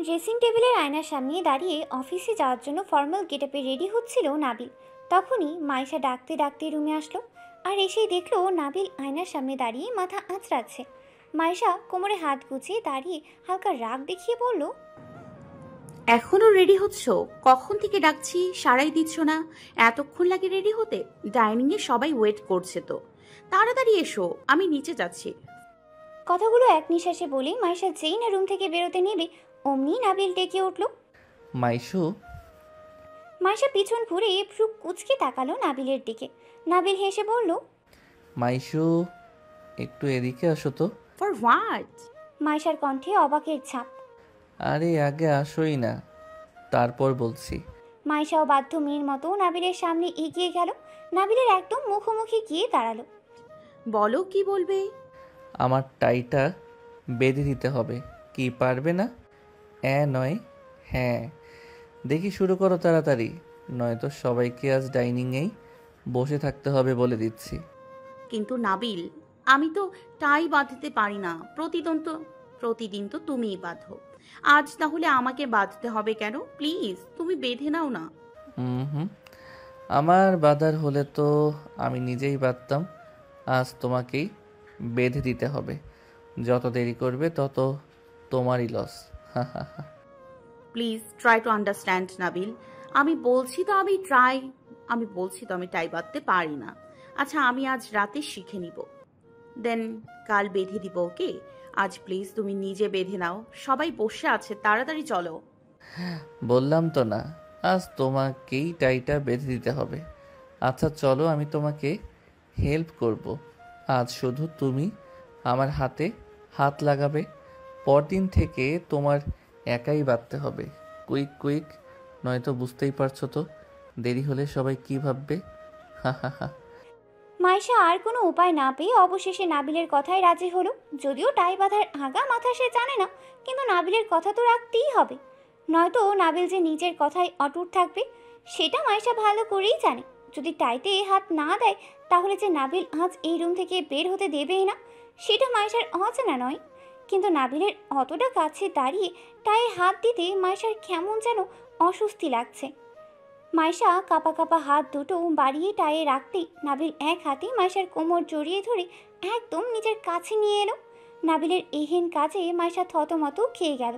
Dressing টেবিলের আয়নার সামনে দাঁড়িয়ে অফিসে যাওয়ার জন্য ফর্মাল গেটআপে রেডি হচ্ছিল নাবিল। তখনই মাইশা ডাকতে ডাকতে রুমে আসলো। আর এসেই দেখলো নাবিল আয়নার সামনে দাঁড়িয়ে মাথা আঁচড়াচ্ছে। মাইশা কোমরে হাত গুছিয়ে দাঁড়িয়ে হালকা রাগ দেখিয়ে বলল, এখনো রেডি হচ্ছ? কখন থেকে ডাকছি, সারাই দিচ্ছ না। এতক্ষণ লাগে রেডি হতে? ডাইনিং এ সবাই ওয়েট করছে তো, তাড়াতাড়ি এসো, আমি নিচে যাচ্ছি। কথাগুলো এক নিঃশ্বাসে বলে মাইশা যেই না রুম থেকে বেরোতে নেবে অমনি নাবিল ডেকে উঠল। মাইশু। মাইশা পিছন ঘুরে ভ্রু কুঁচকে তাকালো নাবিলের দিকে। নাবিল হেসে বলল, মাইশু, একটু এদিকে আসো তো। For what? মাইশার কণ্ঠে অবাকের ছাপ। আরে আগে আসোই না, তারপর বলছি। মাইশাও বাধ্য মেয়ের মতো নাবিলের সামনে এগিয়ে গেল। নাবিলের একদম মুখোমুখি গিয়ে দাঁড়ালো। বলো কি বলবে? আমার টাইটা বেঁধে দিতে হবে, কি পারবে না? নয় হ্যাঁ। দেখি শুরু করো তাড়াতাড়ি, নয়তো সবাইকে আজ ডাইনিংয়েই বসে থাকতে হবে বলে দিচ্ছি। কিন্তু নাবিল, আমি তো টাই বাঁধতে পারি না। প্রতিদিন তো তুমিই বাঁধো, আজ তাহলে আমাকে বাঁধতে হবে কেন? প্লিজ তুমি বেঁধে নাও না। হুম, আমার বাঁধার হলে তো আমি নিজেই বাঁধতাম। আজ তোমাকেই বেঁধে দিতে হবে। যত দেরি করবে তত তোমারই loss. Please try to understand Nabil. আমি বলছি তো আমি টাই বাঁধতে পারি না। আচ্ছা, আমি আজ রাতে শিখে নিব, দেন কাল বেঁধে দিব, ওকে? আজ প্লিজ তুমি নিজে বেঁধে নাও, সবাই বসে আছে, তাড়াতাড়ি চলো। বললাম তো না, আজ তোমাকেই টাইটা বেঁধে দিতে হবে। আচ্ছা চলো, আমি তোমাকে হেল্প করব। আজ শুধু তুমি আমার হাতে হাত লাগাবে। পরদিন থেকে তোমার একাই বাঁধতে হবে। কুইক কুইক, নয়তো বুঝতেই পারছো তো, দেরি হলে সবাই কি ভাববে। হা হা হা। মাইশা আর কোনো উপায় না পেয়ে অবশেষে নাবিলের কথায় রাজি হলো। যদিও টাই বাঁধার আগা মাথা সে জানে না, কিন্তু নাবিলের কথা তো রাখতেই হবে। নয়তো নাবিল যে নিজের কথায় অটুট থাকবে সেটা মাইশা ভালো করেই জানে। যদি টাইতে হাত না দেয় তাহলে যে নাবিল আজ এই রুম থেকে বের হতে দেবেই না সেটা মাইশার অজানা নয়। কিন্তু নাবিলের অতটা কাছে দাঁড়িয়ে টায়ে হাত দিতে মাইশার কেমন যেন অস্বস্তি লাগছে। মাইশা কাপা কাপা হাত দুটো বাড়িয়ে টায়ে রাখতেই নাবিল এক হাতে মাইশার কোমর জড়িয়ে ধরে একদম নিজের কাছে নিয়ে এলো। নাবিলের এহেন কাজে মাইশা থতমত খেয়ে গেল,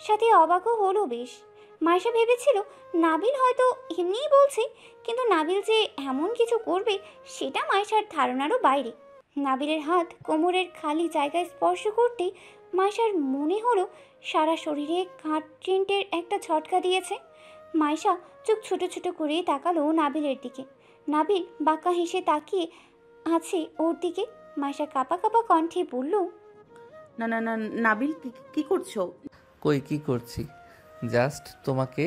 সাথে অবাকও হলো বেশ। মাইশা ভেবেছিল নাবিল হয়তো এমনিই বলছে, কিন্তু নাবিল যে এমন কিছু করবে সেটা মাইশার ধারণারও বাইরে। নাবিলের হাত কোমরের খালি জায়গায় স্পর্শ করতেই মাইশার মনে হলো সারা শরীরে কারেন্টের একটা ঝটকা দিয়েছে। মাইশা চোখ ছোট ছোট করে তাকালো নাবিলের দিকে। নাবিল বাঁকা হেসে তাকিয়ে আছে ওর দিকে। মাইশা কাপা কাপা কণ্ঠে বলল, না না না নাবিল, কি করছো? কই কি করছি? জাস্ট তোমাকে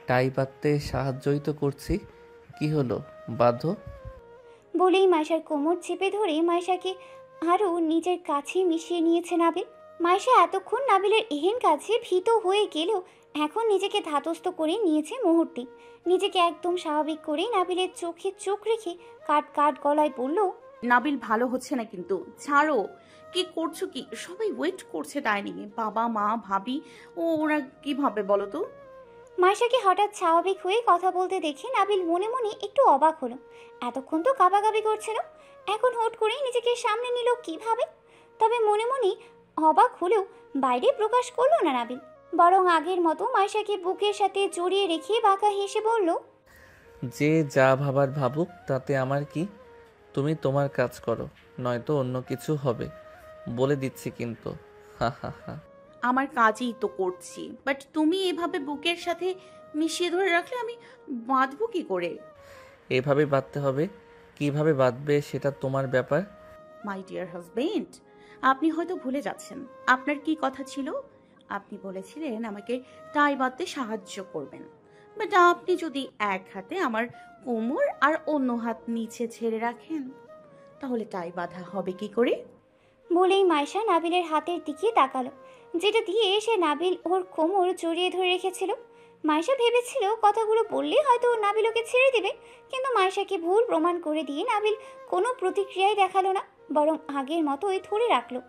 টাই বাঁধতে সাহায্যই তো করছি। কি হলো, বাঁধো। বলেই মাইশার কোমর চেপে ধরে মাইশাকে আরও নিজের কাছে মিশিয়ে নিয়েছে নাবিল। মাইশা এতক্ষণ নাবিলের এহেন কাছে ভীত হয়ে গেলেও এখন নিজেকে ধাতস্থ করে নিয়েছে মুহূর্তে। নিজেকে একদম স্বাভাবিক করে নাবিলের চোখে চোখ রেখে কাট কাট গলায় বলল, নাবিল, ভালো হচ্ছে না কিন্তু, ছাড়ো। কি করছো কি? সবাই ওয়েট করছে ডাইনিং এ, বাবা মা ভাবি, ওরা কি ভাবে বলো তো? মাইশাকে হঠাৎ স্বাভাবিক হয়ে কথা বলতে দেখে নাবিল মনে মনে একটু অবাক হলো। এতক্ষণ তো কাবাকাবি করছিল, এখন হুট করেই নিজেকে সামনে নিল কিভাবে? তবে মনে মনে অবাক হলেও বাইরে প্রকাশ করলো না নাবিল, বরং আগের মতো মাইশাকে বুকের সাথে জড়িয়ে রেখে বাঁকা হেসে বলল, যে যা ভাবার ভাবুক, তাতে আমার কি? তুমি তোমার কাজ করো, নয়তো অন্য কিছু হবে, বলে দিচ্ছি কিন্তু। হা হা হা। আমার কাজই তো করছি, বাট তুমি এভাবে বুকের সাথে মিশিয়ে ধরে রাখলে আমি বাঁধবো কি করে? এভাবে বাঁধতে হবে, কিভাবে বাঁধবে সেটা তোমার ব্যাপার। মাই ডিয়ার হাজবেন্ড, আপনি হয়তো ভুলে যাচ্ছেন আপনার কি কথা ছিল। আপনি বলেছিলেন আমাকে টাই বাঁধতে সাহায্য করবেন, বাট আপনি যদি এক হাতে আমার কোমর আর অন্য হাত নিচে ছেড়ে রাখেন তাহলে টাই বাঁধা হবে কি করে? বলেই মাইশা নাবিলের হাতের দিকে তাকালো, যেটা দিয়ে সে নাবিল ওর কোমর জড়িয়ে ধরে রেখেছিল। মাইশা ভেবেছিল কথাগুলো বললে হয়তো নাবিল ওকে ছেড়ে দেবে, কিন্তু মাইশাকে ভুল প্রমাণ করে দিয়ে নাবিল কোনো প্রতিক্রিয়াই দেখালো না, বরং আগের মতোই ধরে রাখলো।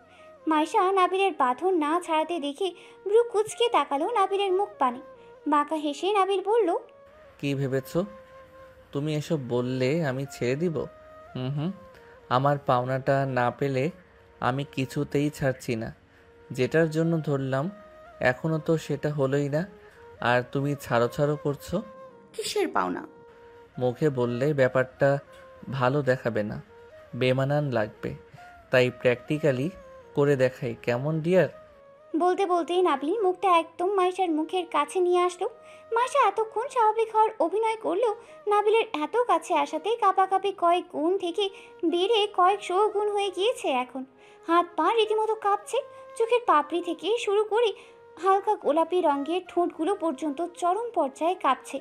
মাইশা নাবিলের বাঁধন না ছাড়াতে দেখে ব্রু কুচকে তাকালো নাবিলের মুখ পানে। বাঁকা হেসে নাবিল বলল, কি ভেবেছো তুমি এসব বললে আমি ছেড়ে দিব? হুম হুম, আমার পাওনাটা না পেলে আমি কিছুতেই ছাড়ছি না। যেটার জন্য ধরলাম এখনও তো সেটা হলোই না, আর তুমি ছাড়ো ছাড়ো করছো। কিসের পাওনা? মুখে বললে ব্যাপারটা ভালো দেখাবে না, বেমানান লাগবে, তাই প্র্যাকটিক্যালি করে দেখাই, কেমন ডিয়ার? বলতে বলতেই নাবিল মুখটা একদম মাইশার মুখের কাছে নিয়ে আসলো। মাইশা এতক্ষণ স্বাভাবিক হওয়ার অভিনয় করলেও নাবিলের এত কাছে আসাতে কাঁপাকাঁপি কয়েক গুণ থেকে বেড়ে কয়েকশো গুণ হয়ে গিয়েছে এখন। হাত পা রীতিমতো কাঁপছে। চোখের পাপড়ি থেকে শুরু করে হালকা গোলাপি রঙের ঠোঁটগুলো পর্যন্ত চরম পর্যায়ে কাঁপছে।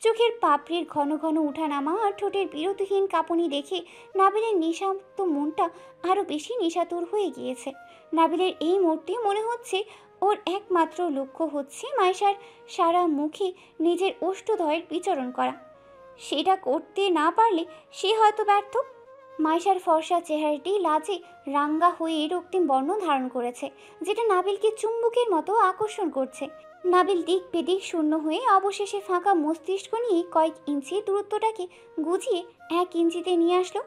চোখের পাপড়ির ঘন ঘন উঠানামা আর ঠোঁটের বিরতিহীন কাঁপুনি দেখে নাবিলের নিঃশান্ত মনটা আরও বেশি নিশাতুর হয়ে গিয়েছে। নাবিলের এই মুহূর্তে মনে হচ্ছে ওর একমাত্র লক্ষ্য হচ্ছে মাইশার সারা মুখে নিজের ওষ্ঠদ্বয়ের বিচরণ করা। সেটা করতে না পারলে সে হয়তো ব্যর্থ। মাইশার ফর্সা চেহারাটি লাজে রাঙ্গা হয়ে রক্তিম বর্ণ ধারণ করেছে, যেটা নাবিলকে চুম্বকের মতো আকর্ষণ করছে। নাবিল দিক বেদিক শূন্য হয়ে অবশেষে ফাঁকা মস্তিষ্ক নিয়ে কয়েক ইঞ্চি দূরত্বটাকে গুছিয়ে 1 ইঞ্চিতে নিয়ে আসলো।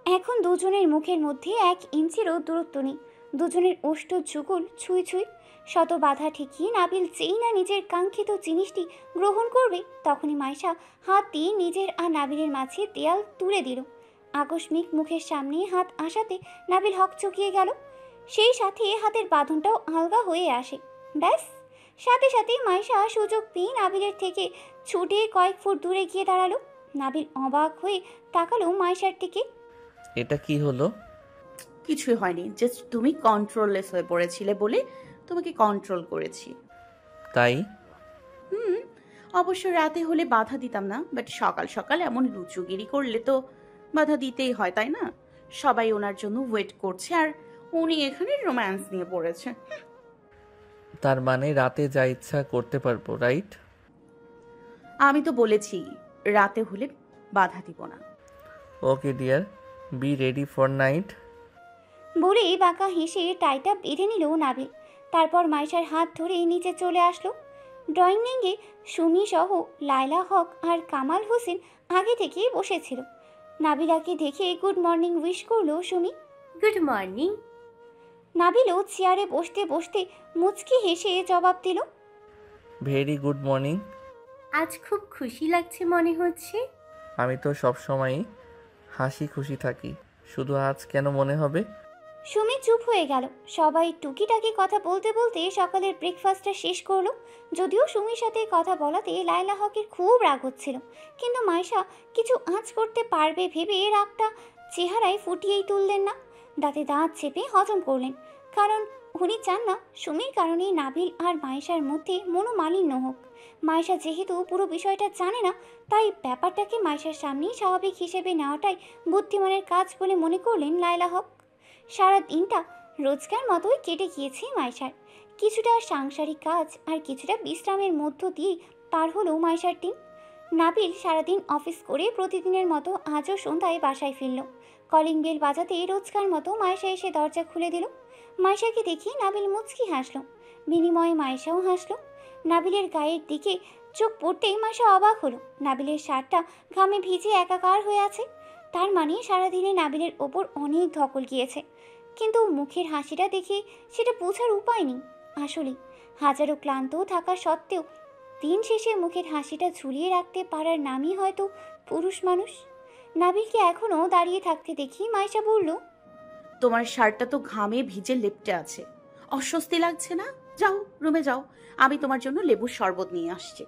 এখন দুজনের মুখের মধ্যে 1 ইঞ্চিরও দূরত্ব নেই। দুজনের ওষ্ঠ যুগল ছুঁই ছুঁই। শত বাধা ঠেকিয়ে নাবিল যেই না নিজের কাঙ্ক্ষিত জিনিসটি গ্রহণ করবে, তখনই মাইশা হাত দিয়ে নিজের আর নাবিলের মাঝে দেয়াল তুলে দিল। আকস্মিক মুখের সামনে হাত আসাতে নাবিল হকচকিয়ে গেল। সেই সাথে হাতের বাঁধনটাও আলগা হয়ে আসে। ব্যাস, সাথে সাথে মাইশা সুযোগ পেয়ে নাবিলের থেকে ছুটে কয়েক ফুট দূরে গিয়ে দাঁড়ালো। নাবিল অবাক হয়ে তাকালো মাইশার দিকে। এটা কি হলো? কিছুই হয়নি, জাস্ট তুমি কন্ট্রোললেস হয়ে পড়েছিলে বলে তোমাকে কন্ট্রোল করেছি। তাই? হুম, অবশ্য রাতে হলে বাধা দিতাম না, বাট সকাল সকাল এমন লুচুগিরি করলে তো বাধা দিতেই হয়, তাই না? সবাই ওনার জন্য ওয়েট করছে আর উনি এখানে রোম্যান্স নিয়ে পড়েছে। তার মানে রাতে যা ইচ্ছা করতে পারবো, রাইট? আমি তো বলেছি রাতে হলে বাধা দিব না। Okay dear, be ready for night. বলেই বাঁকা হেসে টাইটা বেঁধে নিল নাবিল। তারপর মাইশার হাত ধরে নিচে চলে আসলো। ড্রয়িং রুমে সুমি সহ লায়লা হক আর কামাল হোসেন আগে থেকেই বসেছিল। নাবিলাকে দেখে গুড মর্নিং উইশ করলো সুমি। Good morning. নাবিলও চেয়ারে বসতে বসতে মুচকি হেসে জবাব দিল, ভেরি গুড মর্নিং। আজ খুব খুশি লাগছে মনে হচ্ছে। আমি তো সবসময়ই হাসি খুশি থাকি, শুধু আজ কেন মনে হবে? সুমি চুপ হয়ে গেল। সবাই টুকিটাকি কথা বলতে বলতে সকালের ব্রেকফাস্টটা শেষ করলো। যদিও সুমির সাথে কথা বলাতে লায়লা হকের খুব রাগ হচ্ছিল, কিন্তু মাইশা কিছু আঁচ করতে পারবে ভেবে রাগটা চেহারায় ফুটিয়েই তুললেন না। দাঁতে দাঁত চেপে হজম করলেন, কারণ উনি চান না সুমির কারণে নাবিল আর মাইশার মধ্যে মনোমালিন্য হোক। মাইশা যেহেতু পুরো বিষয়টা জানে না, তাই ব্যাপারটাকে মাইশার সামনেই স্বাভাবিক হিসেবে নেওয়াটাই বুদ্ধিমানের কাজ বলে মনে করলেন লায়লা হক। সারা দিনটা রোজকার মতোই কেটে গিয়েছে মাইশার। কিছুটা সাংসারিক কাজ আর কিছুটা বিশ্রামের মধ্য দিয়ে পার হলো মাইশার দিন। নাবিল সারাদিন অফিস করে প্রতিদিনের মতো আজও সন্ধ্যায় বাসায় ফিরল। কলিং বেল বাজাতে রোজকার মতো মাইশা এসে দরজা খুলে দিল। মাইশাকে দেখে নাবিল মুচকি হাসলো। বিনিময়ে মাইশাও হাসলো। নাবিলের গায়ের দিকে চোখ পড়তেই মাইশা অবাক হলো। নাবিলের শার্টটা ঘামে ভিজে একাকার হয়ে আছে। তার মানে সারাদিনে নাবিলের ওপর অনেক ধকল গিয়েছে, কিন্তু মুখের হাসিটা দেখে সেটা বোঝার উপায় নেই। আসলে হাজারো ক্লান্ত থাকা সত্ত্বেও দিন শেষে মুখের হাসিটা ঝুলিয়ে রাখতে পারার নামই হয়তো পুরুষ মানুষ। নাবিলকে এখনও দাঁড়িয়ে থাকতে দেখি মাইশা বলল, তোমার শার্টটা তো ঘামে ভিজে লেপ্টে আছে, অস্বস্তি লাগছে না? যাও রুমে যাও, আমি তোমার জন্য লেবুর শরবত নিয়ে আসছি।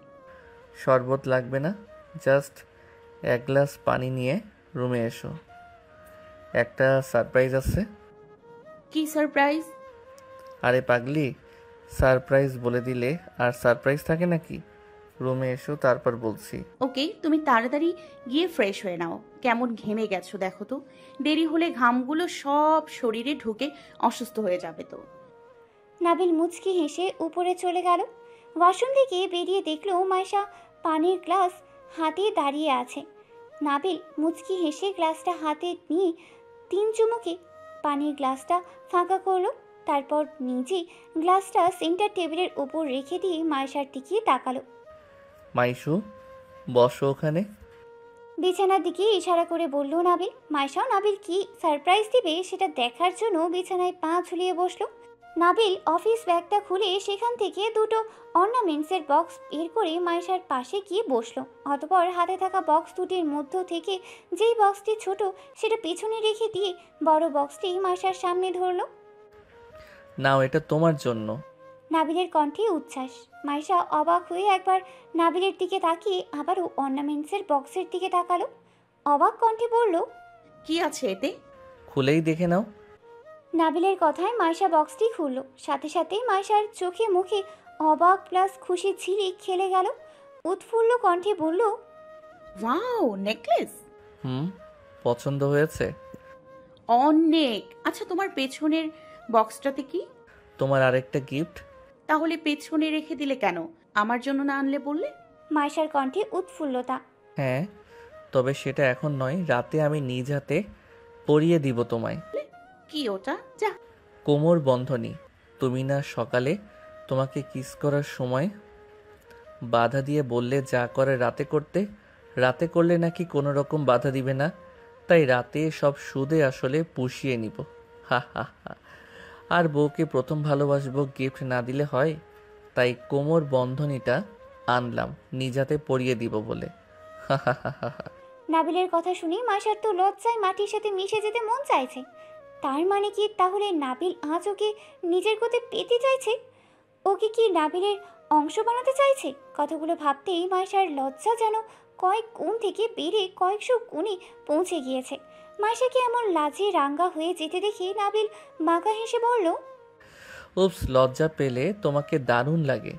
শরবত লাগবে না, জাস্ট 1 গ্লাস পানি নিয়ে রুমে এসো, একটা সারপ্রাইজ আছে। কি সারপ্রাইজ? আরে পাগলি, সারপ্রাইজ বলে দিলে আর সারপ্রাইজ থাকে নাকি? রুমে এসো, তারপর বলছি। ওকে, তুমি তাড়াতাড়ি গিয়ে ফ্রেশ হয়ে নাও, কেমন ঘেমে গেছো দেখো তো। দেরি হলে ঘামগুলো সব শরীরে ঢুকে অসুস্থ হয়ে যাবে তো। নাবিল মুচকি হেসে উপরে চলে গেল। ওয়াশরুম থেকে বেরিয়ে দেখলো মাইশা পানির গ্লাস হাতে দাঁড়িয়ে আছে। নাবিল মুচকি হেসে গ্লাসটা হাতে নিয়ে 3 চুমুকে পানির গ্লাসটা ফাঁকা করলো। তারপর নিজেই গ্লাসটা সেন্টার টেবিলের উপর রেখে দিয়ে মায়েশার দিকে তাকালো। মাইশু, বসো ওখানে। বিছানার দিকে ইশারা করে বলল নাবিল। মায়েশাও নাবিল কি সারপ্রাইজ দিবে সেটা দেখার জন্য বিছানায় পা ঝুলিয়ে বসলো। নাবিল অফিস ব্যাগটা খুলে সেখান থেকে দুটো অর্নামেন্টসের বক্স বের করে মায়েশার পাশে গিয়ে বসলো। অতপর হাতে থাকা বক্স দুটির মধ্য থেকে যেই বক্সটি ছোট সেটা পেছনে রেখে দিয়ে বড় বক্সটি মায়েশার সামনে ধরলো। নাও, এটা তোমার জন্য। নাবিলের কণ্ঠে উচ্ছ্বাস। মায়েশা অবাক হয়ে একবার নাবিলের দিকে তাকিয়ে আবারও অর্নামেন্টসের বক্সের দিকে তাকালো। অবাক কণ্ঠে বলল, কি আছে এতে? খুলেই দেখে নাও। নাবিলের কথায় মায়েশা বক্সটি খুলল। সাথে সাথে মায়েশার চোখে মুখে অবাক প্লাস খুশি ঝিলিক খেলে গেল। উৎফুল্ল কণ্ঠে বলল, ওয়াও, নেকলেস পছন্দ হয়েছে? অনেক। আচ্ছা, তোমার পেছনের বক্সটাতে কি? তোমার আরেকটা গিফট। তাহলে পেছনে রেখে দিলে কেন? আমার জন্য না আনলে বললে? মায়েশার কণ্ঠে উৎফুল্লতা। হ্যাঁ, তবে সেটা এখন নয়, রাতে আমি নিজ হাতে পরিয়ে দিব তোমায়। কি ওটা? যা। কোমর বন্ধনী। তুমি না সকালে তোমাকে কিস করার সময় বাধা দিয়ে বললে যা করে রাতে করতে, রাতে করলে নাকি কোনো রকম বাধা দিবে না, তাই রাতে সব সুদে আসলে পুষিয়ে নিব। হা হা হা। আর বউকে প্রথম ভালোবাসবো, গিফট না দিলে হয়? তাই কোমর বন্ধনীটা আনলাম নিজ হাতে পরিয়ে দিব বলে। হা হা হা হা। নাবিলের কথা শুনে মায়েশার তো লজ্জায় মাটির সাথে মিশে যেতে মন চাইছে। তার মানে কি তাহলে নাবিল আজ ওকে নিজের কোতে পেতে চাইছে? ওকে কি নাবিলের অংশ বানাতে চাইছে? কথাগুলো ভাবতেই মায়েশার লজ্জা যেন কয়েক গুণ থেকে বেড়ে কয়েকশো গুণে পৌঁছে গিয়েছে। মায়েশাকে এমন লাজে রাঙ্গা হয়ে যেতে দেখে নাবিল বাঁকা হেসে বলল, উপস, লজ্জা পেলে তোমাকে দারুণ লাগে।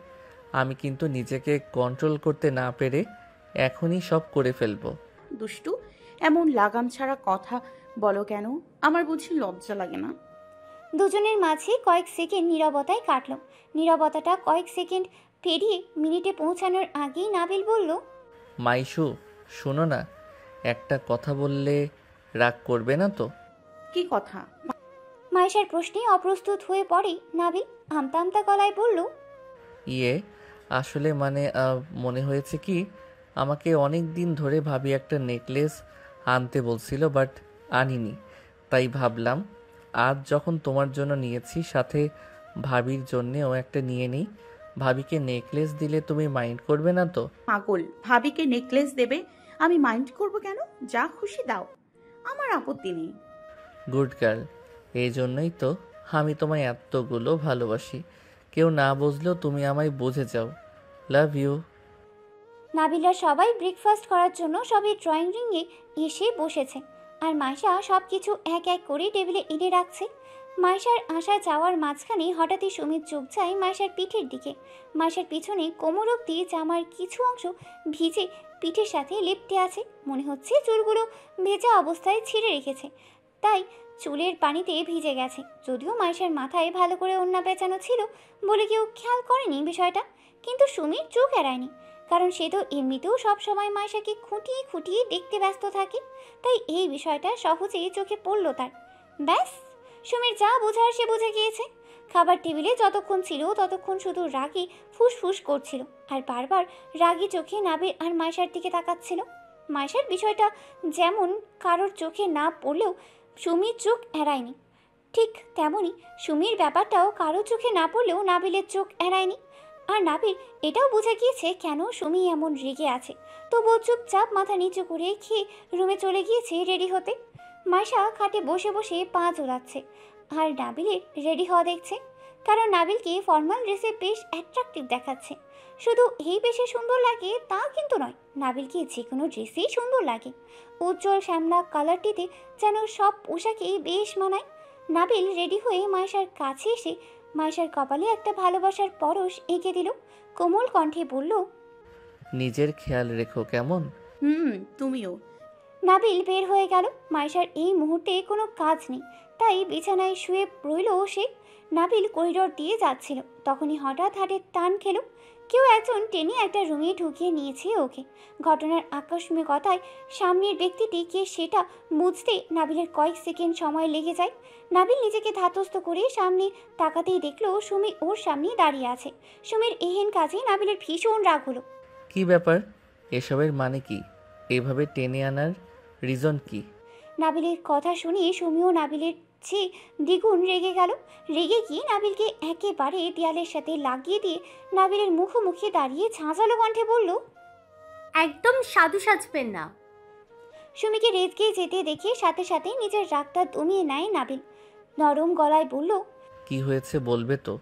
আমি কিন্তু নিজেকে কন্ট্রোল করতে না পেরে এখনই সব করে ফেলবো। দুষ্টু, এমন লাগাম ছাড়া কথা বলো কেন? আমার বুঝি লজ্জা লাগে না? দুজনের মাঝে কয়েক সেকেন্ড নীরবতায় কাটল। নীরবতাটা কয়েক সেকেন্ড পেরিয়ে মিনিটে পৌঁছানোর আগেই নাবিল বলল, মাইশু, শোনো না, একটা কথা বললে রাগ করবে না তো? কি কথা? মায়েশার প্রশ্নে অপ্রস্তুত হয়ে পড়ে নাবিল আমতা আমতা গলায় বলল, ইয়ে, আসলে মানে মনে হয়েছে কি, আমাকে অনেক দিন ধরে ভাবি একটা নেকলেস আনতে বলছিল, বাট আনিনি। তাই ভাবলাম আজ যখন তোমার জন্য নিয়েছি, সাথে ভাবির জন্যেও একটা নিয়ে নিই। ভাবিকে নেকলেস দিলে তুমি মাইন্ড করবে না তো? পাগল, ভাবিকে নেকলেস দেবে? আমি মাইন্ড করব কেন? যা খুশি দাও, আমার আপত্তি নেই। গুড গার্ল, এই জন্যই তো আমি তোমায় এতগুলো ভালোবাসি। কেউ না বুঝলেও তুমি আমায় বুঝে যাও। Love you. নাবিলা সবাই ব্রেকফাস্ট করার জন্য সবাই ড্রয়িং রুমে এসে বসেছে, আর মায়েশা সব কিছু এক এক করে টেবিলে এনে রাখছে। মায়েশার আসা যাওয়ার মাঝখানে হঠাৎই সুমিত চোখ যায় মায়েশার পিঠের দিকে। মায়েশার পিছনে কোমর অব্দি জামার কিছু অংশ ভিজে পিঠের সাথে লেপ্টে আছে। মনে হচ্ছে চুলগুলো ভেজা অবস্থায় ছিঁড়ে রেখেছে, তাই চুলের পানিতে ভিজে গেছে। যদিও মায়েশার মাথায় ভালো করে ওড়না পেঁচানো ছিল বলে কেউ খেয়াল করেনি বিষয়টা, কিন্তু সুমির চোখ এড়ায়নি, কারণ সে তো এমনিতেও সব সময় মায়েশাকে খুঁটিয়ে খুঁটিয়ে দেখতে ব্যস্ত থাকে। তাই এই বিষয়টা সহজেই চোখে পড়ল তার। ব্যাস, সুমির যা বোঝার সে বুঝে গিয়েছে। খাবার টেবিলে যতক্ষণ ছিল ততক্ষণ শুধু রাগী ফুসফুস করছিল, আর বারবার রাগী চোখে নাবিল আর মায়েশার দিকে তাকাচ্ছিল। মায়েশার বিষয়টা যেমন কারোর চোখে না পড়লেও সুমির চোখ এড়ায়নি, ঠিক তেমনই সুমির ব্যাপারটাও কারো চোখে না পড়লেও নাবিলের চোখ এড়ায়নি। আর নাবিল এটাও বুঝে গিয়েছে কেন সুমি এমন রেগে আছে, তবুও চুপচাপ মাথা নিচু করে খেয়ে রুমে চলে গিয়েছে রেডি হতে। মায়েশা খাটে বসে বসে পা জোড়াচ্ছে আর নাবিলের রেডি হওয়া দেখছে, কারণ নাবিলকে ফর্মাল ড্রেসে বেশ অ্যাট্রাকটিভ দেখাচ্ছে। শুধু এই বেশে সুন্দর লাগে তা কিন্তু নয়, নাবিলকে যে কোনো ড্রেসেই সুন্দর লাগে। উজ্জ্বল শ্যামলা কালারটিতে যেন সব পোশাকেই বেশ মানায়। নাবিল রেডি হয়ে মায়েশার কাছে এসে মায়েশার কপালে একটা ভালোবাসার পরশ এঁকে দিল। কোমল কণ্ঠে বলল, নিজের খেয়াল রেখো কেমন? তুমিও। নাবিল বের হয়ে গেল। মায়েশার এই মুহূর্তে কোনো কাজ নেই, তাই বিছানায় শুয়ে রইল সে। নাবিল করিডোর দিয়ে যাচ্ছিল, তখনই হঠাৎ হাটের টান খেল। কেউ একজন টেনে একটা রুমে ঢুকিয়ে নিয়েছে ওকে। ঘটনার আকস্মিকতায় সামনের ব্যক্তিটি কে সেটা বুঝতে নাবিলের কয়েক সেকেন্ড সময় লেগে যায়। নাবিল নিজেকে ধাতস্থ করে সামনে তাকাতেই দেখলো সুমি ওর সামনে দাঁড়িয়ে আছে। সুমির এহেন কাজে নাবিলের ভীষণ রাগ হলো। কি ব্যাপার? এসবের মানে কি? এভাবে টেনে আনার রিজন কি? নাবিলের কথা শুনে সুমিও নাবিলের চেয়ে দ্বিগুণ রেগে গেল। রেগে গিয়ে নাবিলকে একেবারে দেয়ালের সাথে লাগিয়ে দিয়ে নাবিলের মুখোমুখি দাঁড়িয়ে ঝাঁঝালো কণ্ঠে বলল, একদম সাধু সাজবেন না। সুমিকে রেতকে যেতে দেখে সাথে সাথে নিজের রাগটা দমিয়ে নেয় নাবিল। নরম গলায় বলল, কি হয়েছে বলবে তো?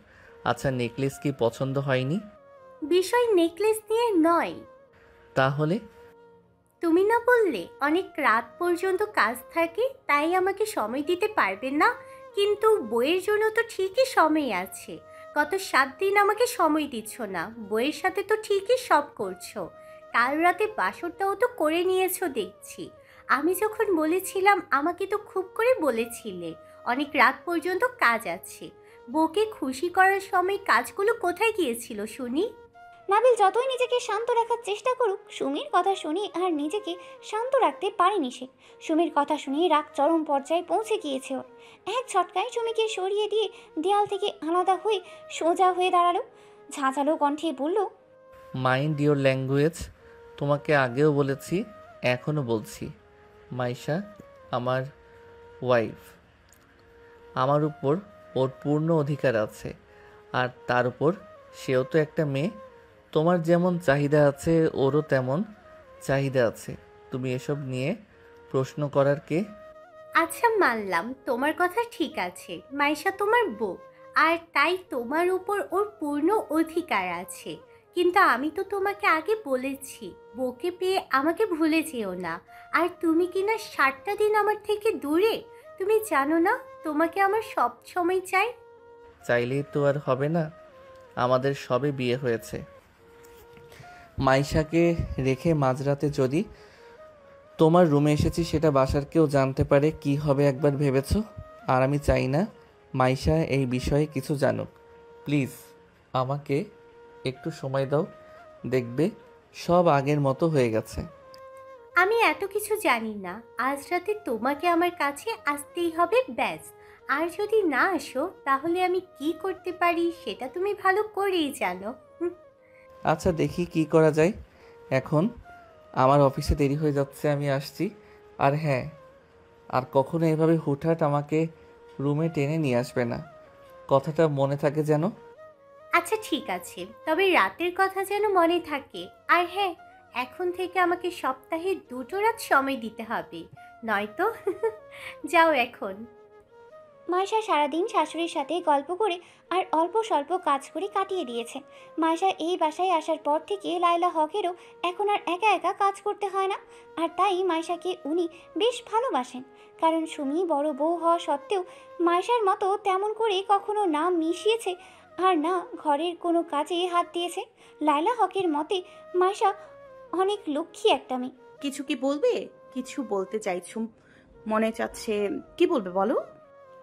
আচ্ছা, নেকলেস কি পছন্দ হয়নি? বিষয় নেকলেস নিয়ে নয়। তাহলে? তুমি না বললে অনেক রাত পর্যন্ত কাজ থাকে, তাই আমাকে সময় দিতে পারবেন না? কিন্তু বইয়ের জন্য তো ঠিকই সময় আছে। গত 7 দিন আমাকে সময় দিচ্ছ না, বইয়ের সাথে তো ঠিকই সব করছো। কাল রাতে বাসরটাও তো করে নিয়েছো দেখছি। আমি যখন বলেছিলাম আমাকে তো খুব করে বলেছিলে অনেক রাত পর্যন্ত কাজ আছে। বউকে খুশি করার সময় কাজগুলো কোথায় গিয়েছিল শুনি? নাবিল যতই নিজেকে শান্ত রাখার চেষ্টা করুক, সুমির কথা শুনে আর নিজেকে শান্ত রাখতে পারেনি সে। সুমির কথা শুনে রাগ চরম পর্যায়ে পৌঁছে গিয়েছে ওর। এক ঝটকায় সুমিকে সরিয়ে দিয়ে দেয়াল থেকে আলাদা হয়ে সোজা হয়ে দাঁড়ালো। ঝাঁঝালো কণ্ঠে বলল, মাইন্ড ইওর ল্যাঙ্গুয়েজ। তোমাকে আগেও বলেছি, এখনও বলছি, মাইশা আমার ওয়াইফ। আমার উপর ওর পূর্ণ অধিকার আছে। আর তার উপর সেও তো একটা মেয়ে। তোমার যেমন চাহিদা আছে ওরও তেমন চাহিদা আছে। তুমি এসব নিয়ে প্রশ্ন করার কে? আচ্ছা মানলাম তোমার কথা ঠিক আছে, মাইশা তোমার বউ, আর তাই তোমার উপর ওর পূর্ণ অধিকার আছে। কিন্তু আমি তো তোমাকে আগে বলেছি বউকে পেয়ে আমাকে ভুলে যেও না। আর তুমি কিনা 7টা দিন আমার থেকে দূরে। তুমি জানো না তোমাকে আমার সব সময় চাই। চাইলেই তো আর হবে না, আমাদের সবে বিয়ে হয়েছে। মাইশাকে রেখে মাঝরাতে যদি তোমার রুমে এসেছি সেটা বাসার কেউ জানতে পারে, কি হবে একবার ভেবেছো? আর আমি চাই না মাইশা এই বিষয়ে কিছু জানুক। প্লিজ আমাকে একটু সময় দাও, দেখবে সব আগের মতো হয়ে গেছে। আমি এত কিছু জানি না, আজ রাতে তোমাকে আমার কাছে আসতেই হবে ব্যাস। আর যদি না আসো তাহলে আমি কি করতে পারি সেটা তুমি ভালো করেই জানো। আচ্ছা, দেখি কি করা যায়। এখন আমার অফিসে দেরি হয়ে যাচ্ছে, আমি আসছি। আর হ্যাঁ, আর কখনো এভাবে হুটহাট আমাকে রুমে টেনে নিয়ে আসবে না, কথাটা মনে থাকে যেন। আচ্ছা ঠিক আছে, তবে রাতের কথা যেন মনে থাকে। আর হ্যাঁ, এখন থেকে আমাকে সপ্তাহে 2টো রাত সময় দিতে হবে, নয়তো যাও এখন। মাইশা সারাদিন শাশুড়ির সাথে গল্প করে আর অল্প স্বল্প কাজ করে কাটিয়ে দিয়েছে। মাইশা এই বাসায় আসার পর থেকে লায়লা হকেরও এখন আর একা একা কাজ করতে হয় না। আর তাই মাইশাকে উনি বেশ ভালোবাসেন। কারণ সুমি বড় বউ হওয়া সত্ত্বেও মাইশার মতো তেমন করে কখনো না মিশিয়েছে আর না ঘরের কোনো কাজে হাত দিয়েছে। লায়লা হকের মতে মাইশা অনেক লক্ষ্মী একটা মেয়ে। কিছু কি বলবে? কিছু বলতে চাইছো মনে চাচ্ছে, কি বলবে বলো?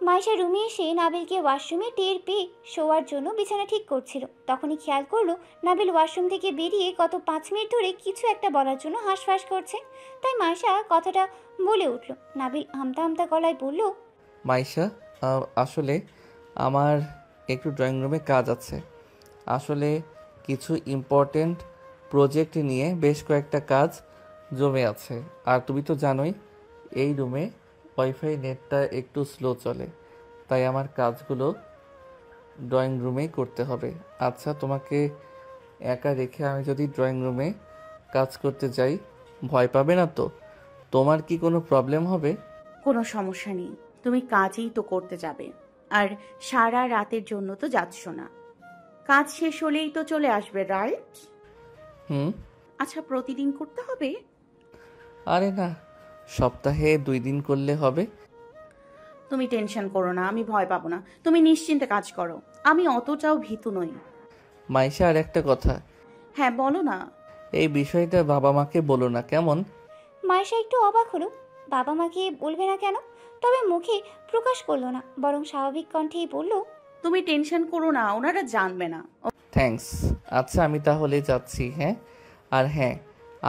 মাইশা রুমে এসে নাবিলকে ওয়াশরুমে টের পেয়ে শোয়ার জন্য বিছানা ঠিক করছিল। তখনই খেয়াল করলো নাবিল ওয়াশরুম থেকে বেরিয়ে গত 5 মিনিট ধরে কিছু একটা বলার জন্য হাঁসফাঁস করছে। তাই মাইশা কথাটা বলে উঠল। নাবিল আমতা আমতা গলায় বলল, মাইশা, আসলে আমার একটু ড্রয়িং রুমে কাজ আছে। আসলে কিছু ইম্পর্টেন্ট প্রজেক্ট নিয়ে বেশ কয়েকটা কাজ জমে আছে। আর তুমি তো জানোই এই রুমে ওয়াইফাই নেটটা একটু স্লো চলে, তাই আমার কাজগুলো ড্রয়িং রুমেই করতে হবে। আচ্ছা, তোমাকে একা রেখে আমি যদি ড্রয়িং রুমে কাজ করতে যাই ভয় পাবে না তো? তোমার কি কোনো প্রবলেম হবে? কোনো সমস্যা নেই, তুমি কাজই তো করতে যাবে। আর সারা রাতের জন্য তো যাচ্ছ না, কাজ শেষ হলেই তো চলে আসবে, রাইট? হুম। আচ্ছা, প্রতিদিন করতে হবে? আরে না, সপ্তাহে 2 দিন করলে হবে। তুমি টেনশন করো না, আমি ভয় পাবো না, তুমি নিশ্চিন্তে কাজ করো, আমি অতটাও ভীতু নই। মাইশা, আর একটা কথা। হ্যাঁ বলো না। এই বিষয়টা বাবা মাকে বলো না, কেমন? মাইশা একটু অবাক হলো। বাবা মাকে বলবে না কেন? তবে মুখে প্রকাশ করলো না, বরং স্বাভাবিক কণ্ঠেই বলল, তুমি টেনশন করো না, ওনারা জানবে না। থ্যাঙ্কস। আচ্ছা আমি তাহলে যাচ্ছি, হ্যাঁ? আর হ্যাঁ,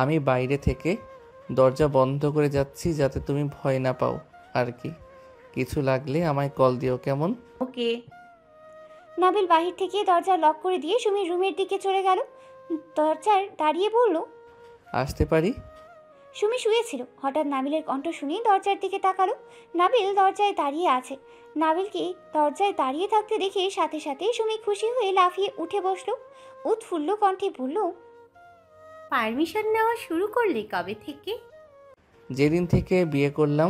আমি বাইরে থেকে দরজা বন্ধ করে যাচ্ছি যাতে তুমি ভয় না পাও আর কি। কিছু লাগলে আমায় কল দিও, কেমন? ওকে। নাবিল বাহির থেকে দরজা লক করে দিয়ে সুমির রুমের দিকে চলে গেল। দরজার দাঁড়িয়ে বলল, আসতে পারি? সুমি শুয়েছিল। হঠাৎ নাবিলের কণ্ঠ শুনে দরজার দিকে তাকালো। নাবিল দরজায় দাঁড়িয়ে আছে। নাবিলকে দরজায় দাঁড়িয়ে থাকতে দেখে সাথে সাথে সুমি খুশি হয়ে লাফিয়ে উঠে বসলো। উৎফুল্ল কণ্ঠে বলল, পারমিশন নেওয়া শুরু করলে কবে থেকে? যেদিন থেকে বিয়ে করলাম।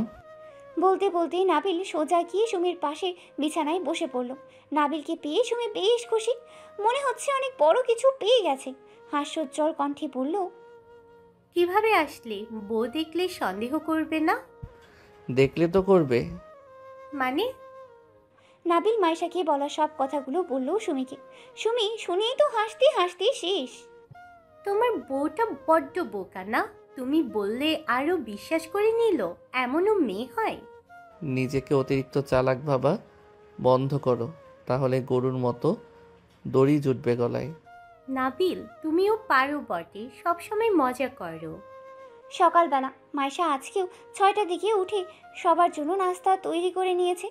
বলতে বলতেই নাবিল সোজা গিয়ে সুমির পাশে বিছানায় বসে পড়ল। নাবিলকে পেয়ে সুমি বেশ খুশি, মনে হচ্ছে অনেক বড় কিছু পেয়ে গেছে। হাস্যোজ্জ্বল কণ্ঠে বলল, কিভাবে আসলে? বউ দেখলে সন্দেহ করবে না? দেখলে তো করবে। মানে? নাবিল মাইশাকে বলা সব কথাগুলো বলল সুমিকে। সুমি শুনেই তো হাসতে হাসতে শেষ। তোমার বউটা বড্ড বোকা না? তুমি বললে আরো বিশ্বাস করে নিল? এমনও মেয়ে হয়? নিজেকে অতিরিক্ত চালাক ভাবা বন্ধ করো, তাহলে গরুর মতো দড়ি জুটবে গলায়। নাবিল, তুমিও পারো বটে, সবসময় মজা করো। সকালবেলা মাইশা আজকেও 6টার দিকে উঠে সবার জন্য নাস্তা তৈরি করে নিয়েছে।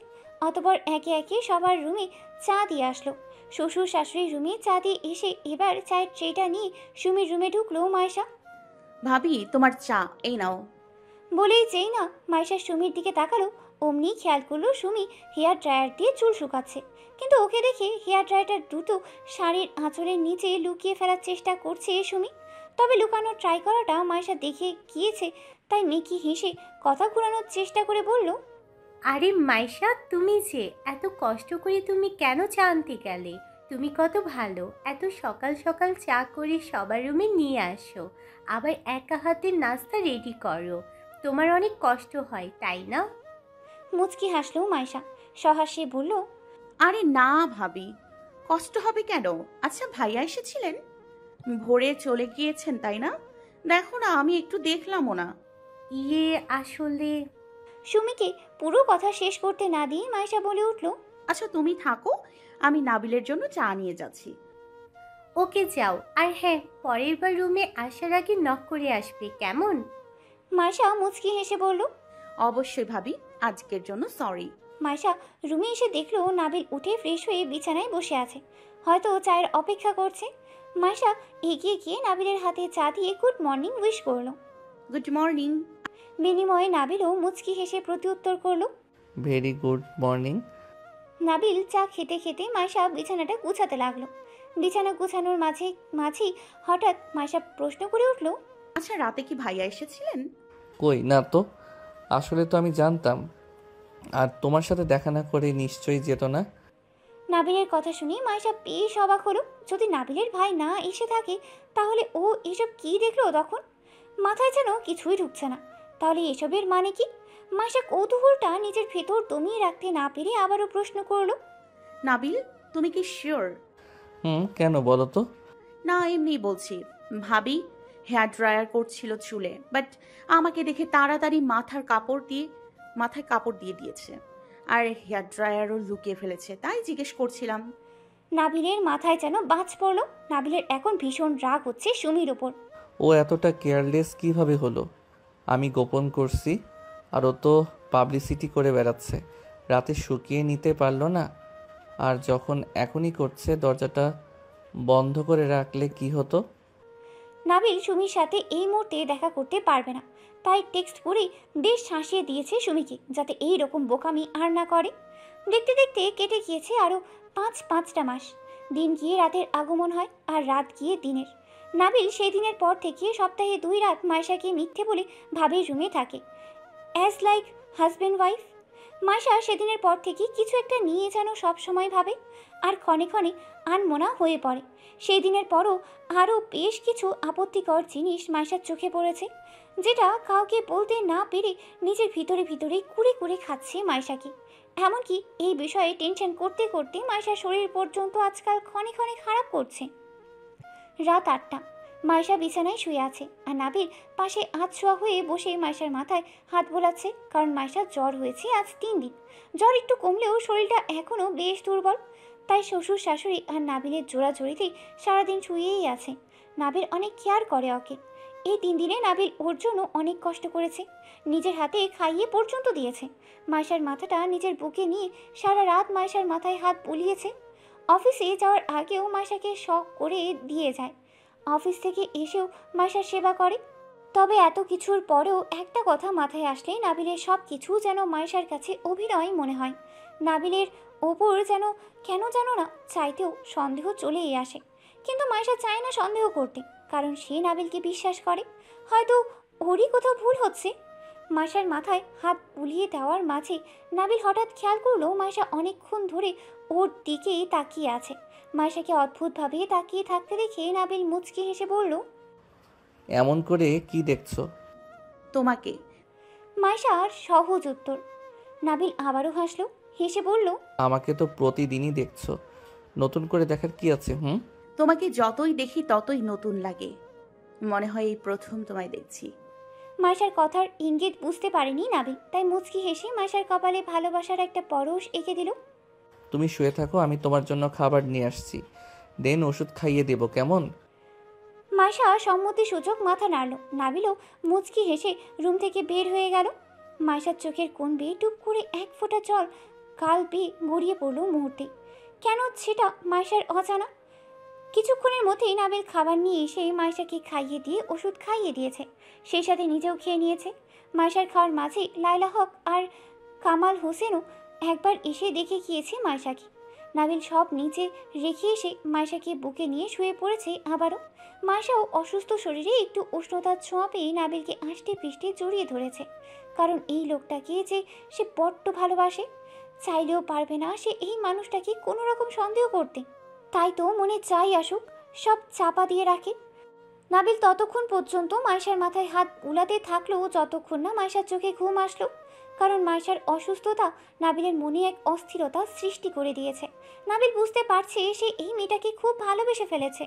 অতপর একে একে সবার রুমে চা দিয়ে আসলো। শ্বশুর শাশুড়ির রুমে চা দিয়ে এসে এবার চায়ের ট্রেটা নিয়ে সুমির রুমে ঢুকলো মাইশা। ভাবি তোমার চা, এই নাও। বলেই যেই না মাইশা সুমির দিকে তাকালো, অমনি খেয়াল করলো সুমি হেয়ার ড্রায়ার দিয়ে চুল শুকাচ্ছে। কিন্তু ওকে দেখে হেয়ার ড্রায়ারটা দ্রুত শাড়ির আঁচলের নিচে লুকিয়ে ফেলার চেষ্টা করছে সুমি। তবে লুকানোর ট্রাই করাটা মাইশা দেখে গিয়েছে, তাই মেকি হেসে কথা ঘুরানোর চেষ্টা করে বলল, আরে মাইশা, তুমি যে এত কষ্ট করে তুমি কেন চা আনতে গেলে? তুমি কত ভালো, এত সকাল সকাল চা করে সবার রুমে নিয়ে আসো, আবার একা হাতে নাস্তা রেডি করো। তোমার অনেক কষ্ট হয় তাই না? মুচকি হাসলো মাইশা। সহাস্যে বলল, আরে না ভাবি, কষ্ট হবে কেন? আচ্ছা ভাইয়া এসেছিলেন? ভোরে চলে গিয়েছেন তাই না? দেখো না, আমি একটু দেখলামও না। ইয়ে আসলে সুমিকে পুরো কথা শেষ করতে না দিয়ে মাইশা বলে উঠল, আচ্ছা তুমি থাকো, আমি নাবিলের জন্য চা নিয়ে যাচ্ছি। ওকে যাও, আর হ্যাঁ, পরের বার রুমে আসার আগে নক করে আসবে, কেমন? মাইশা মুচকি হেসে বলল। অবশ্যই ভাবি, আজকের জন্য সরি। মাইশা রুমে এসে দেখলো নাবিল উঠে ফ্রেশ হয়ে বিছানায় বসে আছে, হয়তো চায়ের অপেক্ষা করছে। মাইশা এগিয়ে গিয়ে নাবিলের হাতে চা দিয়ে গুড মর্নিং উইশ করলো। Good morning. বিনিময়ে নাবিলও মুচকি হেসে প্রত্যুত্তর করলো। Very good morning. নাবিল চা খেতে খেতে মাইশা বিছানাটা গুছাতে লাগলো। বিছানা গুছানোর মাঝেই হঠাৎ মাইশা প্রশ্ন করে উঠলো, আচ্ছা রাতে কি ভাইয়া এসেছিলেন? কই না তো, আসলে তো আমি জানতাম, আর তোমার সাথে দেখা না করে নিশ্চয়ই যেত না। নাবিলের কথা শুনে মাইশা বেশ অবাক হলো। যদি নাবিলের ভাই না এসে থাকে তাহলে ও এসব কি দেখলো তখন? মাথায় যেন কিছুই ঢুকছে না। তাহলে এসবের মানে কি? মাইশা কৌতূহলটা নিজের ভেতর দমিয়ে রাখতে না পেরে আবারও প্রশ্ন করলো, নাবিল, তুমি কি শিওর? কেন বলো তো? না এমনি বলছি। ভাবি হেয়ার ড্রায়ার করছিল চুলে, বাট আমাকে দেখে তাড়াতাড়ি মাথায় কাপড় দিয়ে দিয়েছে, আর হেয়ার ড্রায়ারও লুকিয়ে ফেলেছে, তাই জিজ্ঞেস করছিলাম। নাবিলের মাথায় যেন বাজ পড়লো। নাবিলের এখন ভীষণ রাগ হচ্ছে সুমির ওপর। ও এতটা কেয়ারলেস কিভাবে হলো? আমি গোপন করছি আর ও তো পাবলিসিটি করে বেড়াচ্ছে। রাতে শুকিয়ে নিতে পারলো না, আর যখন এখনই করছে দরজাটা বন্ধ করে রাখলে কি হতো? নাবিল সুমির সাথে এই মুহূর্তে দেখা করতে পারবে না, তাই টেক্সট করে বেশ শাসিয়ে দিয়েছে সুমিকে যাতে এই রকম বোকামি আর না করে। দেখতে দেখতে কেটে গিয়েছে আরও 5টা মাস। দিন গিয়ে রাতের আগমন হয় আর রাত গিয়ে দিনের। নাবিল সেই দিনের পর থেকে সপ্তাহে 2 রাত মাইশাকে মিথ্যে বলে ভাবির রুমে থাকে, as like husband wife. Maisha সেদিনের পর থেকে কিছু একটা নিয়ে যেন সব সময় ভাবে, আর ক্ষণে ক্ষণে আনমনা হয়ে পড়ে। সেই দিনের পরও আরও বেশ কিছু আপত্তিকর জিনিস মাইশার চোখে পড়েছে, যেটা কাউকে বলতে না পেরে নিজের ভিতরে ভিতরে কুড়ে কুড়ে খাচ্ছে মাইশাকে। এমনকি এই বিষয়ে টেনশন করতে করতে মাইশার শরীর পর্যন্ত আজকাল ক্ষণে ক্ষণে খারাপ করছে। রাত 8টা। মাইশা বিছানায় শুয়ে আছে আর নাবিল পাশে ছোঁয়া হয়ে বসে মাইশার মাথায় হাত বোলাচ্ছে, কারণ মাইশার জ্বর হয়েছে আজ 3 দিন। জ্বর একটু কমলেও শরীরটা এখনও বেশ দুর্বল। তাই শ্বশুর শাশুড়ি আর নাবিলের জোড়াজড়িতেই সারাদিন শুয়েই আছে। নাবিল অনেক কেয়ার করে ওকে। এই 3 দিনে নাবিল ওর জন্য অনেক কষ্ট করেছে, নিজের হাতে খাইয়ে পর্যন্ত দিয়েছে। মাইশার মাথাটা নিজের বুকে নিয়ে সারা রাত মাইশার মাথায় হাত বুলিয়েছে। অফিসে যাওয়ার আগেও মাইশাকে শখ করে দিয়ে যায়, অফিস থেকে এসেও মাইশার সেবা করে। তবে এত কিছুর পরেও একটা কথা মাথায় আসলেই নাবিলের সব কিছু যেন মাইশার কাছে অভিনয় মনে হয়। নাবিলের ওপর যেন কেন জানো না চাইতেও সন্দেহ চলেই আসে, কিন্তু মাইশা চায় না সন্দেহ করতে, কারণ সে নাবিলকে বিশ্বাস করে। হয়তো ওরই কোথাও ভুল হচ্ছে। মাইশার মাথায় হাত বুলিয়ে দেওয়ার মাঝে নাবিল হঠাৎ খেয়াল করলো মাইশা অনেকক্ষণ ধরে ওর দিকেই তাকিয়ে আছে। মাইশাকে অদ্ভুতভাবে তাকিয়ে থাকতে দেখে নাবিল মুচকি হেসে বলল, এমন করে কি দেখছো? তোমাকে। মাইশার সহজ উত্তর। নাবিল আবারও হাসলো, হেসে বলল, আমাকে তো প্রতিদিনই দেখছো, নতুন করে দেখার কি আছে? তোমাকে যতই দেখি ততই নতুন লাগে, মনে হয় এই প্রথম তোমায় দেখছি। মাইশার কথার ইঙ্গিত বুঝতে পারেনি নাবিল, তাই মুচকি হেসে মাইশার কপালে ভালোবাসার একটা পরশ এঁকে দিল। তুমি শুয়ে থাকো, আমি তোমার জন্য খাবার নিয়ে আসছি, দেন ওষুধ খাইয়ে দেবো, কেমন? মাইশা সম্মতি সূচক মাথা নাড়ল। নাবিলও মুচকি হেসে রুম থেকে বের হয়ে গেল। মাইশার চোখের কোণ বেয়ে টুপ করে এক ফোঁটা জল গাল বেয়ে গড়িয়ে পড়ল মুহূর্তে। কেন সেটা মাইশার অজানা। কিছুক্ষণের মধ্যেই নাবিল খাবার নিয়ে এসে মাইশাকে খাইয়ে দিয়ে ওষুধ খাইয়ে দিয়েছে, সেই সাথে নিজেও খেয়ে নিয়েছে। মাইশার খাওয়ার মাঝে লায়লা হক আর কামাল হোসেনও একবার এসে দেখে গিয়েছে মাইশাকে। নাবিল সব নিচে রেখে এসে মাইশাকে বুকে নিয়ে শুয়ে পড়েছে আবারও। মাইশাও অসুস্থ শরীরে একটু উষ্ণতার ছোঁয়া পেয়ে নাবিলকে আষ্টে পৃষ্ঠে জড়িয়ে ধরেছে, কারণ এই লোকটাকে যে সে বড্ড ভালোবাসে। চাইলেও পারবে না সে এই মানুষটাকে কোনো রকম সন্দেহ করতে, তাই তো মনে চাই আসুক সব চাপা দিয়ে রাখে। নাবিল ততক্ষণ পর্যন্ত মাইশার মাথায় হাত বুলাতে থাকলো যতক্ষণ না মাইশার চোখে ঘুম আসলো, কারণ মাইশার অসুস্থতা নাবিলের মনে এক অস্থিরতা সৃষ্টি করে দিয়েছে। নাবিল বুঝতে পারছে সে এই মেয়েটাকে খুব ভালোবেসে ফেলেছে।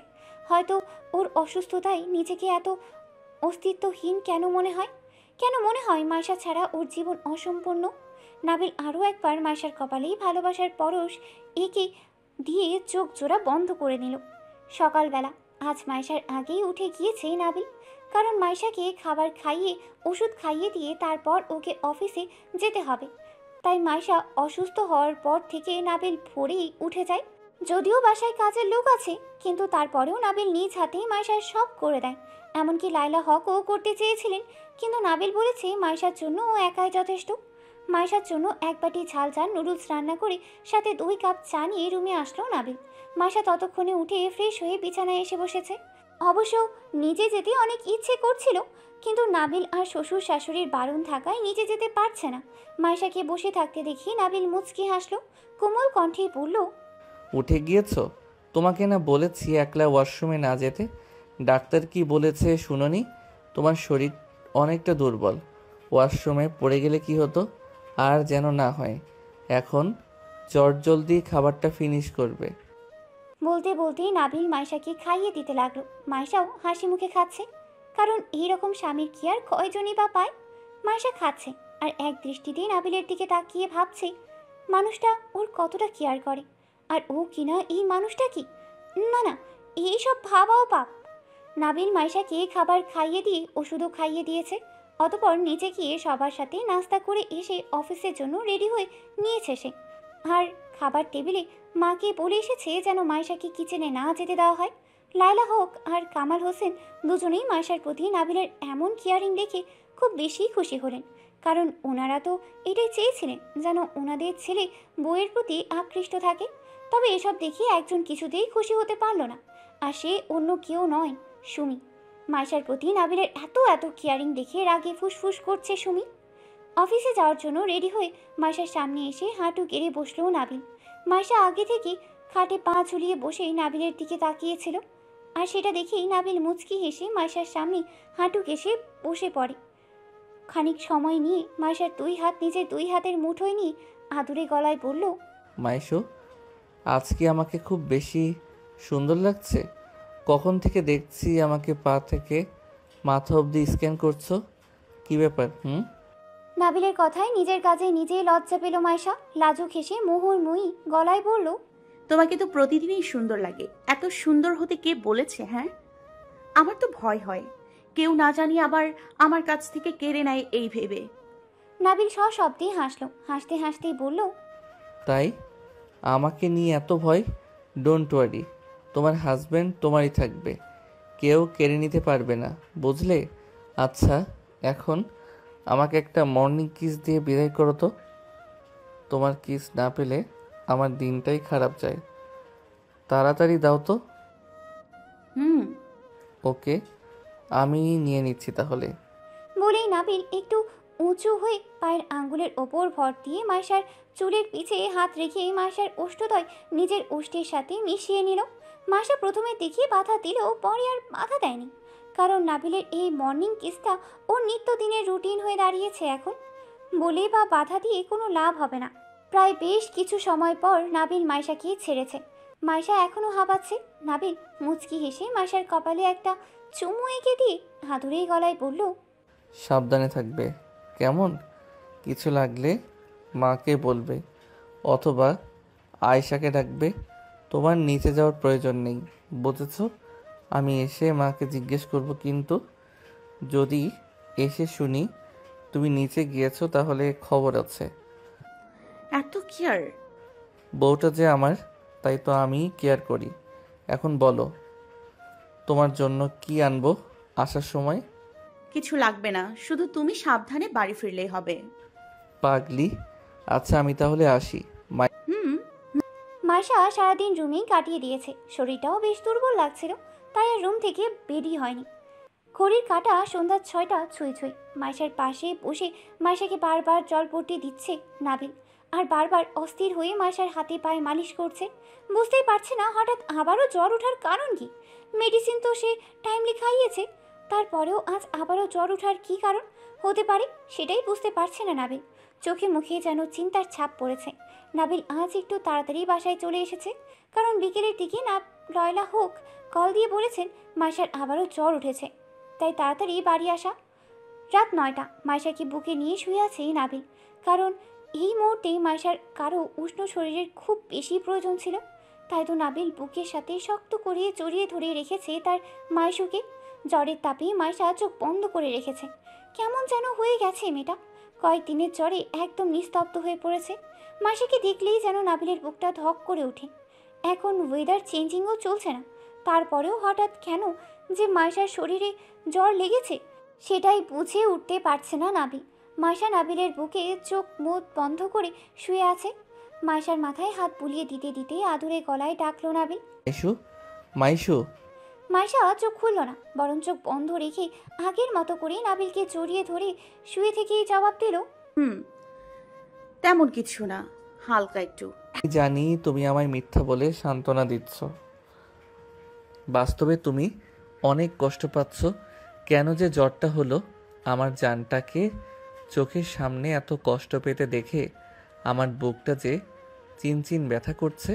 হয়তো ওর অসুস্থতায় নিজেকে এত অস্তিত্বহীন কেন মনে হয় মাইশা ছাড়া ওর জীবন অসম্পূর্ণ। নাবিল আরও একবার মাইশার কপালেই ভালোবাসার পরশ এঁকে দিয়ে চোখ জোড়া বন্ধ করে নিল। সকালবেলা আজ মাইশার আগেই উঠে গিয়েছে নাবিল, কারণ মাইশাকে খাবার খাইয়ে ওষুধ খাইয়ে দিয়ে তারপর ওকে অফিসে যেতে হবে। তাই মাইশা অসুস্থ হওয়ার পর থেকে নাবিল ভোরেই উঠে যায়। যদিও বাসায় কাজের লোক আছে, কিন্তু তারপরেও নাবিল নিজ হাতেই মাইশার সব করে দেয়। এমনকি লায়লা হকও করতে চেয়েছিলেন, কিন্তু নাবিল বলেছে মাইশার জন্য ও একাই যথেষ্ট। মাইশার জন্য এক বাটি ঝাল ঝাল নুডলস রান্না করে সাথে 2 কাপ চা নিয়ে রুমে আসলো নাবিল। মাইশা ততক্ষণে উঠে ফ্রেশ হয়ে বিছানায় এসে বসেছে। অবশ্য নিজে যেতে অনেক ইচ্ছে করছিল, কিন্তু নাবিল আর শ্বশুর শাশুড়ির বারণ থাকায় নিজে যেতে পারছে না। মাইশাকে বসে থাকতে দেখি নাবিল মুচকি হাসলো, কোমল কণ্ঠে বলল, উঠে গিয়েছো? তোমাকে না বলেছি একলা ওয়াশরুমে না যেতে? ডাক্তার কি বলেছে শুনোনি? তোমার শরীর অনেকটা দুর্বল, ওয়াশরুমে পড়ে গেলে কি হতো? আর যেন না হয়। এখন জলদি খাবারটা ফিনিশ করবে। বলতে বলতেই নাবিল মাইশাকে খাইয়ে দিতে লাগলো। মাইশাও হাসি মুখে খাচ্ছে, কারণ এইরকম স্বামীর কি আর কয়জনই বা পায়। মাইশা খাচ্ছে আর এক দৃষ্টিতেই নাবিলের দিকে তাকিয়ে ভাবছে মানুষটা ওর কতটা কেয়ার করে, আর ও কিনা এই মানুষটা কি। না না, এইসব ভাবাও পাপ। নাবিল মাইশাকে খাবার খাইয়ে দিয়ে ওষুধও খাইয়ে দিয়েছে, অতপর নিচে গিয়ে সবার সাথে নাস্তা করে এসে অফিসের জন্য রেডি হয়ে নিয়েছে সে। আর খাবার টেবিলে মাকে বলে এসেছে যেন মাইশাকে কিচেনে না যেতে দেওয়া হয়। লায়লা হক আর কামাল হোসেন দুজনেই মাইশার প্রতি নাবিলের এমন কেয়ারিং দেখে খুব বেশি খুশি হলেন, কারণ ওনারা তো এটাই চেয়েছিলেন যেন ওনাদের ছেলে বউয়ের প্রতি আকৃষ্ট থাকে। তবে এসব দেখে একজন কিছুতেই খুশি হতে পারল না, আর সে অন্য কেউ নয়, সুমি। মাইশার প্রতি নাবিলের এত কেয়ারিং দেখে রাগে ফুসফুস করছে সুমি। অফিসে যাওয়ার জন্য রেডি হয়ে মাইশার সামনে এসে হাঁটু গেড়ে বসলো নাবিল। মাইশা আগে থেকে খাটে পা ঝুলিয়ে বসেই নাবিলের দিকে তাকিয়েছিল, আর সেটা দেখেই নাবিল মুচকি হেসে মাইশার সামনে হাঁটু ঘেঁষে বসে পড়ে। খানিক সময় নিয়ে মাইশার 2 হাত নিজের 2 হাতের মুঠোয় নিয়ে আদুরে গলায় বলল, মাইশো, আজকে আমাকে খুব বেশি সুন্দর লাগছে। কখন থেকে দেখছি আমাকে পা থেকে মাথা অবধি স্ক্যান করছো, কি ব্যাপার? নাবিলের কথায় নিজের কাজে নিজেই লজ্জা পেল মাইশা। লাজুক হেসে মুহুর্মুই গলায় বলল, তোমাকে তো প্রতিদিনই সুন্দর লাগে। এত সুন্দর হতে কে বলেছে? হ্যাঁ, আমার তো ভয় হয় কেউ না জানি আবার আমার কাছ থেকে কেড়ে নেয় এই ভেবে। নাবিল সশব্দে হাসলো, হাসতে হাসতেই বলল, তাই আমাকে নিয়ে এত ভয়? ডোন্ট ওয়ারি, তোমার হাজব্যান্ড তোমারই থাকবে, কেউ কেড়ে নিতে পারবে না, বুঝলে? আচ্ছা, এখন আমাকে একটা মর্নিং কিস দিয়ে বিদায় করো তো। তোমার কিস না পেলে আমার দিনটাই খারাপ যায়। তাড়াতাড়ি দাও তো। হুম। ওকে, আমি নিয়ে নিচ্ছি তাহলে। বলেই নাবিল একটু উঁচু হয়ে পায়ের আঙ্গুলের ওপর ভর দিয়ে মাইশার চুলের পিছে হাত রেখে মাইশার ওষ্ঠদ্বয় নিজের ওষ্ঠের সাথে মিশিয়ে নিল। মাইশা প্রথমে দেখিয়ে বাধা দিলেও পরে আর বাধা দেয়নি, কারণ নাবিলের এই মর্নিং কিসটা ওর নিত্যদিনের রুটিন হয়ে দাঁড়িয়েছে এখন। বলে বা বাধা দিয়ে কোনো লাভ হবে না। প্রায় বেশ কিছু সময় পর নাবিল মাইশাকে ছেড়েছে। মাইশা এখনও হাঁপাচ্ছে। নাবিল মুচকি হেসে মাইশার কপালে একটা চুমু এঁকে দিয়ে হাতুড়েই গলায় বলল, সাবধানে থাকবে, কেমন? কিছু লাগলে মাকে বলবে অথবা আয়শাকে ডাকবে। তোমার নিচে যাওয়ার প্রয়োজন নেই, বুঝেছো? আমি এসে মাকে জিজ্ঞেস করব, কিন্তু যদি এসে শুনি তুমি নিচে গিয়েছো তাহলে খবর আছে। এত কেয়ার? বউটা যে আমার, তাই তো আমি কেয়ার করি। এখন বলো, তোমার জন্য কি আনবো আসার সময়? কিছু লাগবে না, শুধু তুমি সাবধানে বাড়ি ফিরলেই হবে। পাগলি, আচ্ছা আমি তাহলে আসি। হুম। মাইশা সারাদিন রুমেই কাটিয়ে দিয়েছে। শরীরটাও বেশ দুর্বল লাগছিল, তাই আর রুম থেকে বেরিয়ে হয়নি। ঘড়ির কাঁটা সন্ধ্যা 6টা ছুঁই ছুঁই। মাইশার পাশে বসে মাইশাকে বারবার জলপট্টি দিচ্ছে নাবিল, আর বারবার অস্থির হয়ে মাইশার হাতে পায়ে মালিশ করছে। বুঝতেই পারছে না হঠাৎ আবারও জ্বর ওঠার কারণ কি। মেডিসিন তো সে টাইমলি খাইয়েছে, তারপরেও আজ আবারও জ্বর ওঠার কি কারণ হতে পারে সেটাই বুঝতে পারছে না নাবিল। চোখে মুখে যেন চিন্তার ছাপ পড়েছে। নাবিল আজ একটু তাড়াতাড়ি বাসায় চলে এসেছে, কারণ বিকেলের দিকে লয়লা হোক কল দিয়ে বলেছেন মাইশার আবারও জ্বর উঠেছে, তাই তাড়াতাড়ি বাড়ি আসা। রাত 9টা। মাইশাকে বুকে নিয়ে শুয়ে আছে নাবিল, কারণ এই মুহূর্তে মাইশার কারো উষ্ণ শরীরের খুব বেশি প্রয়োজন ছিল। তাই তো নাবিল বুকের সাথে শক্ত করে জড়িয়ে ধরে রেখেছে তার মাইশুকে। জ্বরের তাপে মাইশা চোখ বন্ধ করে রেখেছে। কেমন যেন হয়ে গেছে মেয়েটা, কয়েকদিনের জ্বরে একদম নিস্তব্ধ হয়ে পড়েছে। মাইশাকে দেখলেই যেন নাবিলের বুকটা ধক করে ওঠে। এখন ওয়েদার চেঞ্জিংও চলছে না, তারপরেও হঠাৎ কেন যে মাইশার শরীরে জ্বর লেগেছে সেটাই বুঝে উঠতে পারছে না নাবিল। মাইশা নাবিলের বুকে চোখ মুখ বন্ধ করে শুয়ে আছে। মাইশার মাথায় হাত বুলিয়ে দিতে দিতে আদুরে গলায় ডাকলো নাবিল, মাইশু, মাইশু। মাইশা চোখ খুলল না, বরং চোখ বন্ধ রেখে আগের মতো করে নাবিলকে জড়িয়ে ধরে শুয়ে থেকেই জবাব দিল, হুম, তেমন কিছু না, হালকা একটু। আমি জানি তুমি আমায় মিথ্যা বলে সান্ত্বনা দিচ্ছ, বাস্তবে তুমি অনেক কষ্ট পাচ্ছ। কেন যে জ্বরটা হলো, আমার জানটাকে চোখের সামনে এত কষ্ট পেতে দেখে আমার বুকটা যে চিনচিন ব্যথা করছে।